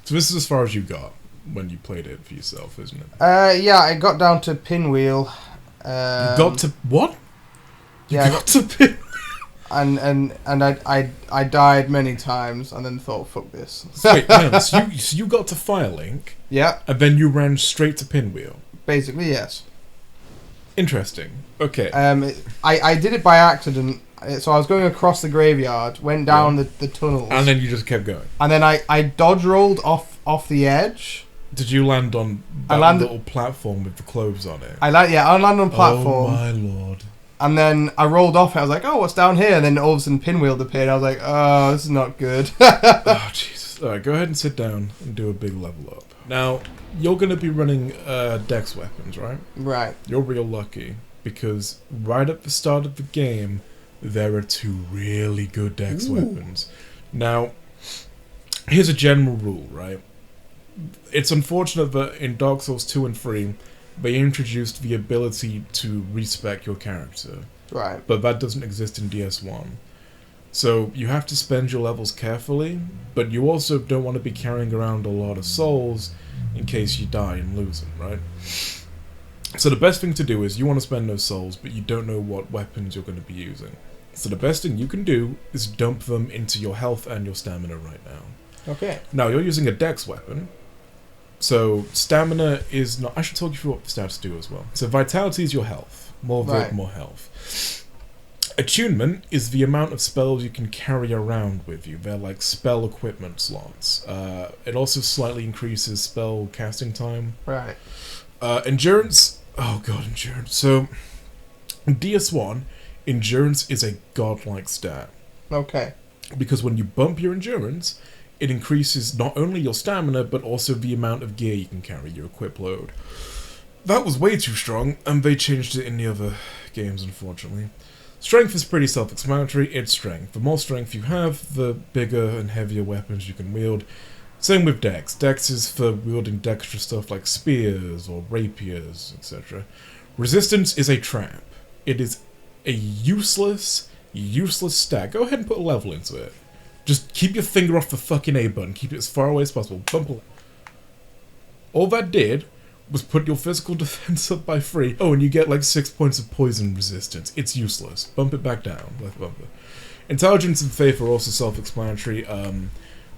So this is as far as you got when you played it for yourself, isn't it? Yeah, I got down to Pinwheel. You got to what? You Yeah, got to pin. and I died many times, and then thought, fuck this. Wait, no, so you got to Firelink, Yeah, and then you ran straight to Pinwheel. basically yes. Interesting. Okay. I did it by accident. So I was going across the graveyard, went down the tunnels, And then you just kept going. and then I dodge rolled off the edge. Did you land on that little platform with the clothes on it? I landed on a platform. Oh my lord. And then I rolled off it. I was like, oh, what's down here? And then all of a sudden Pinwheel appeared. I was like, oh, this is not good. Oh, Jesus. Alright, go ahead and sit down and do a big level up. Now, you're going to be running dex weapons, right? Right. You're real lucky, because right at the start of the game, there are 2 really good dex weapons. Now, here's a general rule, right? It's unfortunate that in Dark Souls 2 and 3, they introduced the ability to respec your character. Right. But that doesn't exist in DS1. So you have to spend your levels carefully, but you also don't want to be carrying around a lot of souls in case you die and lose them, right? So the best thing to do is you want to spend those souls, but you don't know what weapons you're going to be using. So the best thing you can do is dump them into your health and your stamina right now. Okay. Now, you're using a dex weapon, so stamina is not... I should talk you through what the stats do as well. So vitality is your health. More Right. more health. Attunement is the amount of spells you can carry around with you. They're like spell equipment slots. It also slightly increases spell casting time. Right. Endurance... Oh god, endurance. So, in DS1, endurance is a godlike stat. Okay. Because when you bump your endurance, it increases not only your stamina, but also the amount of gear you can carry, your equip load. That was way too strong, and they changed it in the other games, unfortunately. Strength is pretty self-explanatory, it's strength. The more strength you have, the bigger and heavier weapons you can wield. Same with Dex. Dex is for wielding dexterous stuff like spears or rapiers, etc. Resistance is a trap. It is a useless stat. Go ahead and put a level into it. Just keep your finger off the fucking A button. Keep it as far away as possible. Bump it. All that did was put your physical defense up by 3. Oh, and you get like 6 points of poison resistance. It's useless. Bump it back down. Left bumper. Intelligence and faith are also self-explanatory.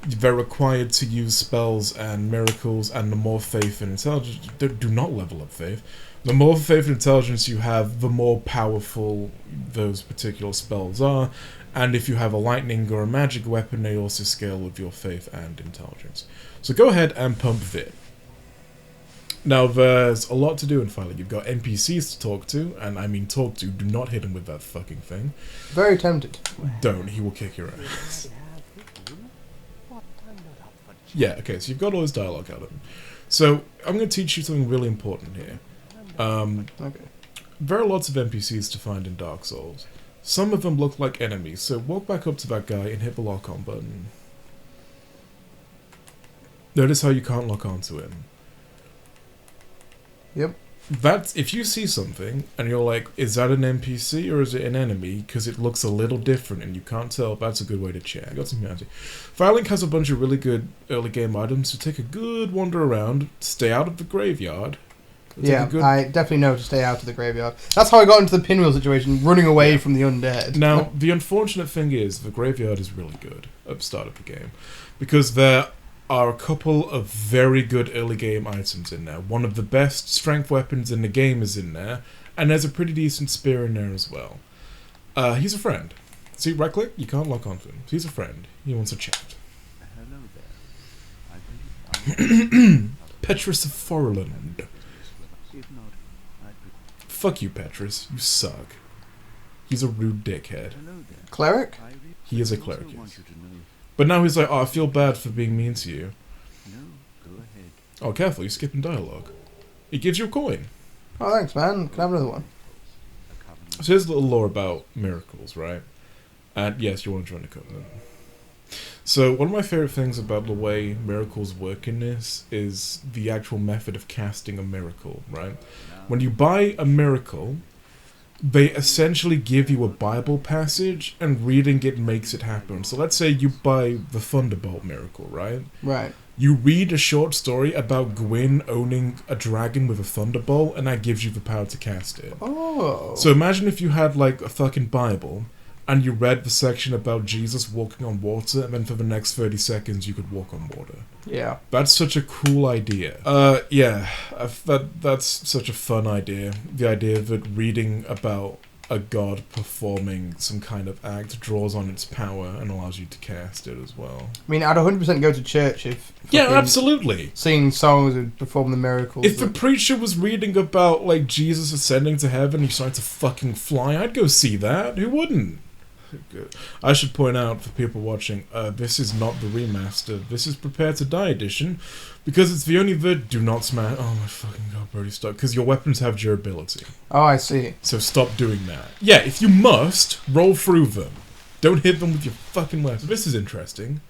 They're required to use spells and miracles, and the more faith and intelligence... Do not level up faith. The more faith and intelligence you have, the more powerful those particular spells are. And if you have a lightning or a magic weapon, they also scale with your faith and intelligence. So go ahead and pump Vid. Now, there's a lot to do in Firelink. You've got NPCs to talk to, and I mean talk to. Do not hit him with that fucking thing. Very tempted. Don't. He will kick your ass. Yeah, okay, so you've got all this dialogue out of him. So, I'm going to teach you something really important here. Okay. There are lots of NPCs to find in Dark Souls. Some of them look like enemies, so walk back up to that guy and hit the lock-on button. Notice how you can't lock onto him. Yep. That's, if you see something, and you're like, is that an NPC or is it an enemy? Because it looks a little different and you can't tell, that's a good way to check. Got some humanity. Firelink has a bunch of really good early game items, so take a good wander around, stay out of the graveyard. Yeah, I definitely know to stay out of the graveyard. That's how I got into the Pinwheel situation, running away from the undead. Now, the unfortunate thing is, the graveyard is really good at the start of the game, because there are a couple of very good early game items in there. One of the best strength weapons in the game is in there, and there's a pretty decent spear in there as well. He's a friend. See, right click, you can't lock onto him. He's a friend. He wants a chat. Hello there. Petrus of Forland. Fuck you, Petrus. You suck. He's a rude dickhead. Cleric? He is a cleric, yes. But now he's like, oh, I feel bad for being mean to you. No, go ahead. Oh, careful, you're skipping dialogue. He gives you a coin. Oh, thanks, man. Can I have another one? So here's a little lore about miracles, right? And yes, you want to join the covenant. So one of my favorite things about the way miracles work in this is the actual method of casting a miracle, right? When you buy a miracle, they essentially give you a Bible passage, and reading it makes it happen. So let's say you buy the Thunderbolt Miracle, right? Right. You read a short story about Gwyn owning a dragon with a thunderbolt, and that gives you the power to cast it. Oh. So imagine if you had, like, a fucking Bible, and you read the section about Jesus walking on water, and then for the next 30 seconds you could walk on water. Yeah. That's such a cool idea. That's such a fun idea. The idea that reading about a god performing some kind of act draws on its power and allows you to cast it as well. I mean, I'd 100% go to church if... Yeah, absolutely. Singing songs and perform the miracles. If the preacher was reading about, like, Jesus ascending to heaven and he started to fucking fly, I'd go see that. Who wouldn't? I should point out for people watching, this is not the remaster. This is Prepare to Die edition, because it's the only do not smash. Oh my fucking god, Brodie, stop! Because your weapons have durability. Oh, I see. So stop doing that. Yeah, if you must, roll through them. Don't hit them with your fucking weapon. This is interesting.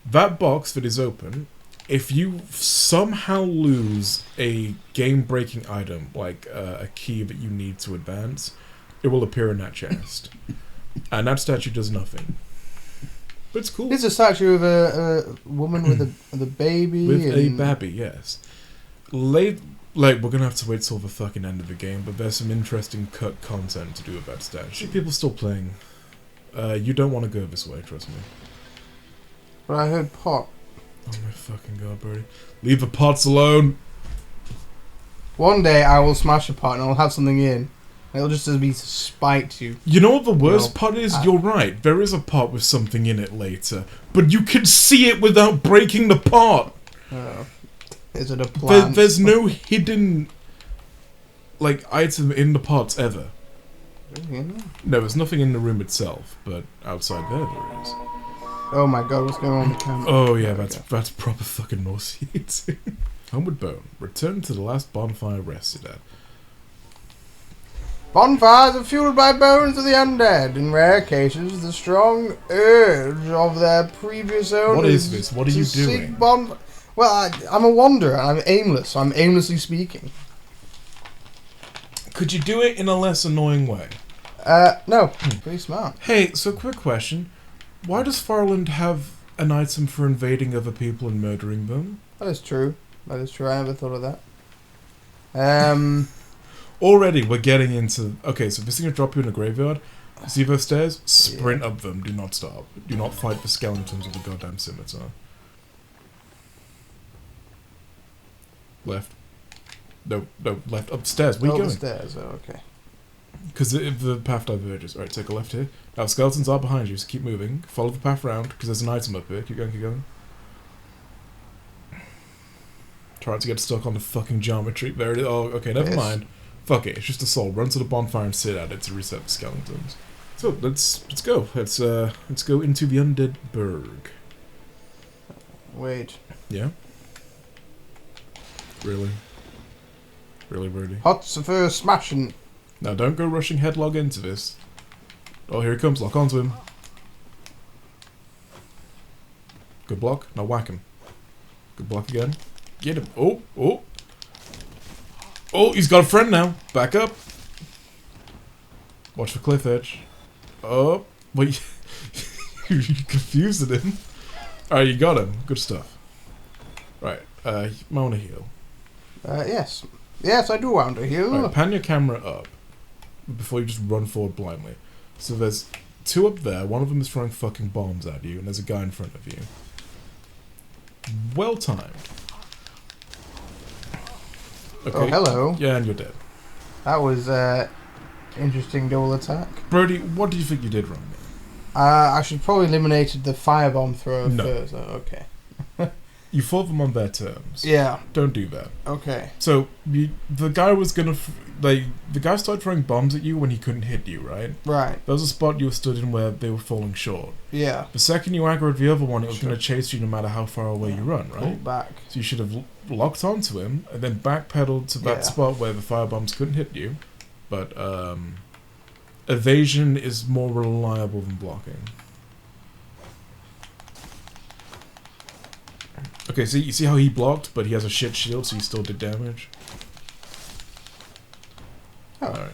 That box that is open, if you somehow lose a game-breaking item, like a key that you need to advance, it will appear in that chest. And that statue does nothing. But it's cool. It's a statue of a woman with a baby. With a baby, yes. We're gonna have to wait till the fucking end of the game, but there's some interesting cut content to do with that statue. People still playing. You don't want to go this way, trust me. But I heard pot. Oh my fucking god, Brodie. Leave the pots alone! One day I will smash a pot and I'll have something in. It'll just be to spite you. You know what the worst part is? You're right. There is a pot with something in it later. But you can see it without breaking the pot! Is it a plant? There's no hidden, like, item in the pots ever. Really? No, there's nothing in the room itself, but outside there is. Oh my god, what's going on with the camera? Oh yeah, that's proper fucking nauseating. Homeward Bone. Return to the last bonfire rested at. Bonfires are fueled by bones of the undead. In rare cases, the strong urge of their previous owners. What is this? What are you doing? Well, I'm a wanderer. I'm aimless, so I'm aimlessly speaking. Could you do it in a less annoying way? No. Pretty smart. Hey, so quick question. Why does Farland have an item for invading other people and murdering them? That is true. I never thought of that. Already, we're getting into... Okay, so this is going to drop you in a graveyard. See those stairs? Sprint up them. Do not stop. Do not fight the skeletons with the goddamn scimitar. Left. No, left. Upstairs. Where are you going? Upstairs. Oh, okay. Because the path diverges. Alright, take a left here. Now, skeletons are behind you, so keep moving. Follow the path round, because there's an item up here. Keep going, keep going. Try not to get stuck on the fucking geometry. There it is. Oh, okay, never mind. Fuck it, it's just a soul. Run to the bonfire and sit at it to reset the skeletons. So, let's go. Let's go into the Undead Burg. Wait. Yeah? Really? Really, Brodie? Hot's the first smashing. Now, don't go rushing headlong into this. Oh, here he comes. Lock onto him. Good block. Now whack him. Good block again. Get him. Oh, oh. Oh, he's got a friend now. Back up. Watch the cliff edge. Oh, wait. You confused him. Alright, you got him. Good stuff. Right, you might want to heal. Yes. Yes, I do want to heal. Right, pan your camera up before you just run forward blindly. So there's two up there. One of them is throwing fucking bombs at you, and there's a guy in front of you. Well timed. Okay. Oh, hello. Yeah, and you're dead. That was interesting double attack. Brodie, what do you think you did wrong? I should probably eliminated the firebomb thrower first. Oh, okay. You fought them on their terms. Yeah. Don't do that. Okay. So the guy was gonna the guy started throwing bombs at you when he couldn't hit you, right? Right. There was a spot you were stood in where they were falling short. Yeah. The second you aggroed the other one, it was gonna chase you no matter how far away you run, right? Pull back. So you should have locked onto him and then backpedaled to that spot where the firebombs couldn't hit you. But evasion is more reliable than blocking. Okay, so you see how he blocked, but he has a shit shield, so he still did damage? Oh. Alright.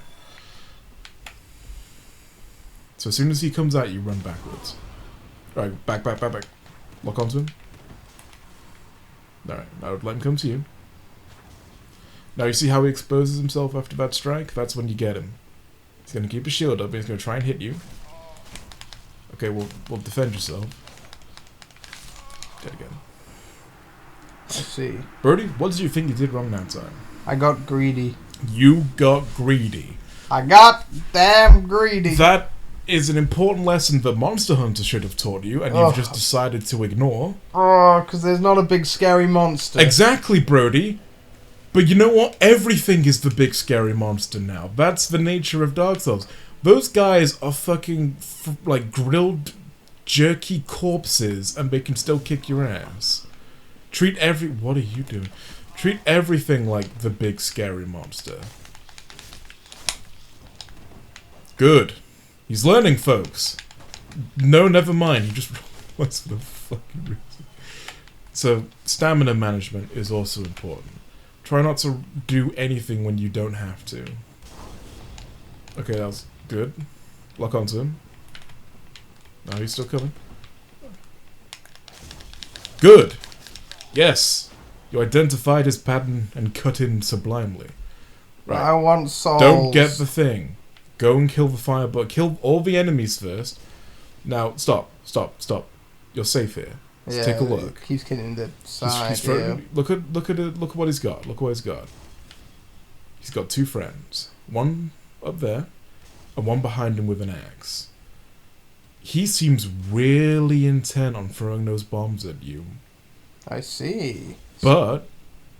So as soon as he comes at you, run backwards. Alright, back. Lock onto him. Alright, now let him come to you. Now you see how he exposes himself after that strike? That's when you get him. He's going to keep his shield up and he's going to try and hit you. Okay, well defend yourself. Dead again. Let's see. Brodie, what did you think you did wrong that time? I got greedy. You got greedy. I got damn greedy. That is an important lesson that Monster Hunter should have taught you, and you've just decided to ignore. Oh, because there's not a big scary monster. Exactly, Brodie. But you know what? Everything is the big scary monster now. That's the nature of Dark Souls. Those guys are fucking like grilled, jerky corpses, and they can still kick your ass. What are you doing? Treat everything like the big scary monster. Good. He's learning, folks. No, never mind. He just what's for the fucking reason. So, stamina management is also important. Try not to do anything when you don't have to. Okay, that was good. Lock onto him. No, he's still coming. Good. Yes. You identified his pattern and cut in sublimely. Right. I want souls. Don't get the thing. Go and kill the firebug. Kill all the enemies first. Now, stop. You're safe here. Let's take a look. Keeps getting the side. Look at what he's got. Look what he's got. He's got two friends. One up there, and one behind him with an axe. He seems really intent on throwing those bombs at you. I see. But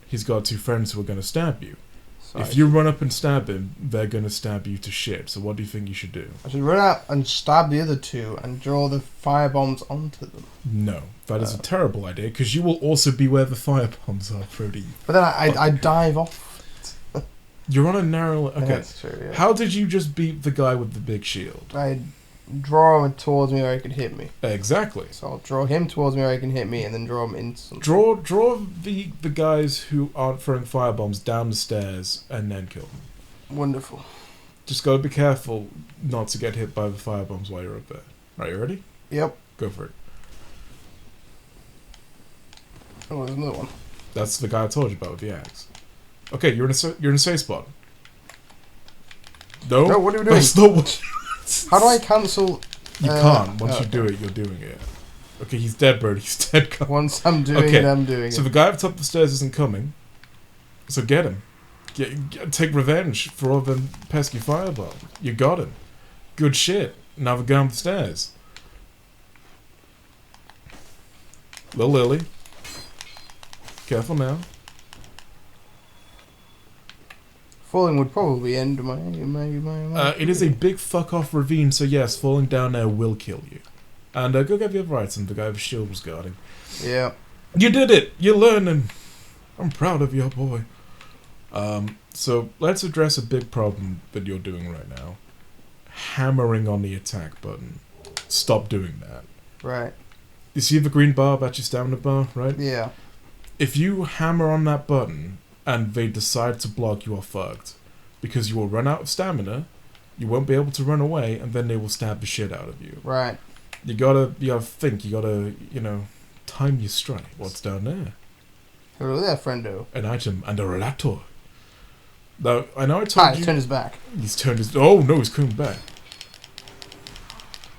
he's got two friends who are going to stab you. So if you run up and stab him, they're going to stab you to shit. So what do you think you should do? I should run out and stab the other two and draw the firebombs onto them. No, that is a terrible idea, because you will also be where the firebombs are, Brodie. But then I dive off. You're on a narrow... Okay. That's true, yeah. How did you just beat the guy with the big shield? I draw him towards me where he could hit me. Exactly. So I'll draw him towards me where he can hit me, and then draw him into something. Draw the guys who aren't throwing firebombs down the stairs and then kill them. Wonderful. Just gotta be careful not to get hit by the firebombs while you're up there. Right, you ready? Yep. Go for it. Oh, there's another one. That's the guy I told you about with the axe. Okay, you're in a safe spot. No, what are we doing? That's not what. How do I cancel? You can't. Once you do it, you're doing it. Okay, he's dead, Brodie. He's dead. Once I'm doing it, I'm doing it. So the guy up top of the stairs isn't coming. So get him. Take revenge for all them pesky firebombs. You got him. Good shit. Now the guy on the stairs. Little Lily. Careful now. Falling would probably end my it is a big fuck off ravine, so yes, falling down there will kill you. And go get the other item the guy with the shield was guarding. Yeah. You did it! You're learning! I'm proud of you, boy. So let's address a big problem that you're doing right now. Hammering on the attack button. Stop doing that. Right. You see the green bar, that's your stamina bar, right? Yeah. If you hammer on that button and they decide to block, you are fucked. Because you will run out of stamina, you won't be able to run away, and then they will stab the shit out of you. Right. You gotta think, you gotta, time your strike. What's down there? Hello there, friendo. An item and a relator. Now, I know I told you... He's turned his back. He's turned his... Oh, no, he's coming back.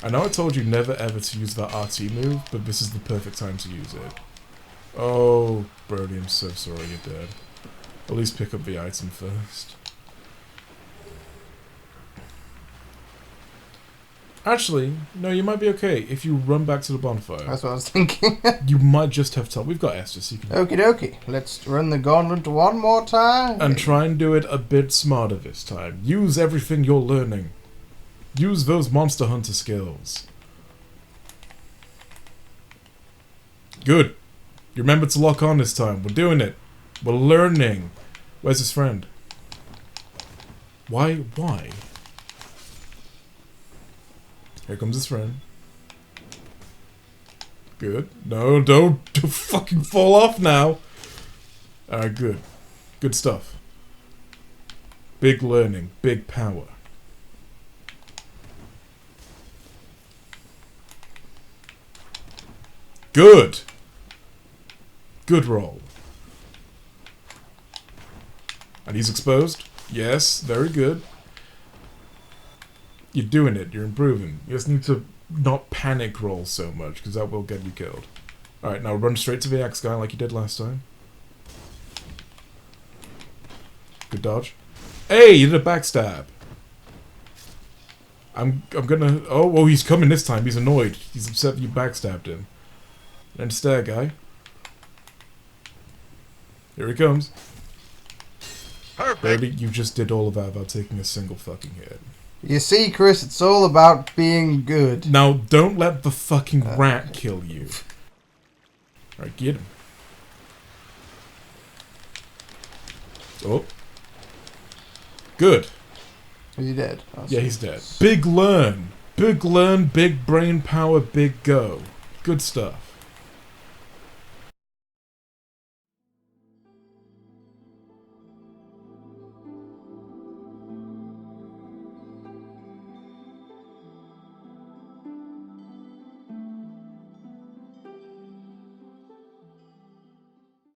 I know I told you never ever to use that RT move, but this is the perfect time to use it. Oh, Brodie, I'm so sorry you're dead. At least pick up the item first. Actually, no, you might be okay if you run back to the bonfire. That's what I was thinking. You might just have time. We've got Estus, you can... Okie dokie. Let's run the gauntlet one more time. And try and do it a bit smarter this time. Use everything you're learning. Use those Monster Hunter skills. Good. You remember to lock on this time. We're doing it. We're learning. Where's his friend? Why? Here comes his friend. Good. No, don't fucking fall off now. Alright, good. Good stuff. Big learning. Big power. Good. Good roll. And he's exposed. Yes, very good. You're doing it. You're improving. You just need to not panic roll so much, because that will get you killed. Alright, now run straight to the axe guy like you did last time. Good dodge. Hey, you did a backstab. I'm gonna... Oh, he's coming this time. He's annoyed. He's upset that you backstabbed him. And stare, guy. Here he comes. Perfect. Baby, you just did all of that without taking a single fucking hit. You see, Chris, it's all about being good. Now, don't let the fucking rat kill you. Alright, get him. Oh. Good. Is he dead? Oh, Yeah, he's dead. Big learn. Big learn, big brain power, big go. Good stuff.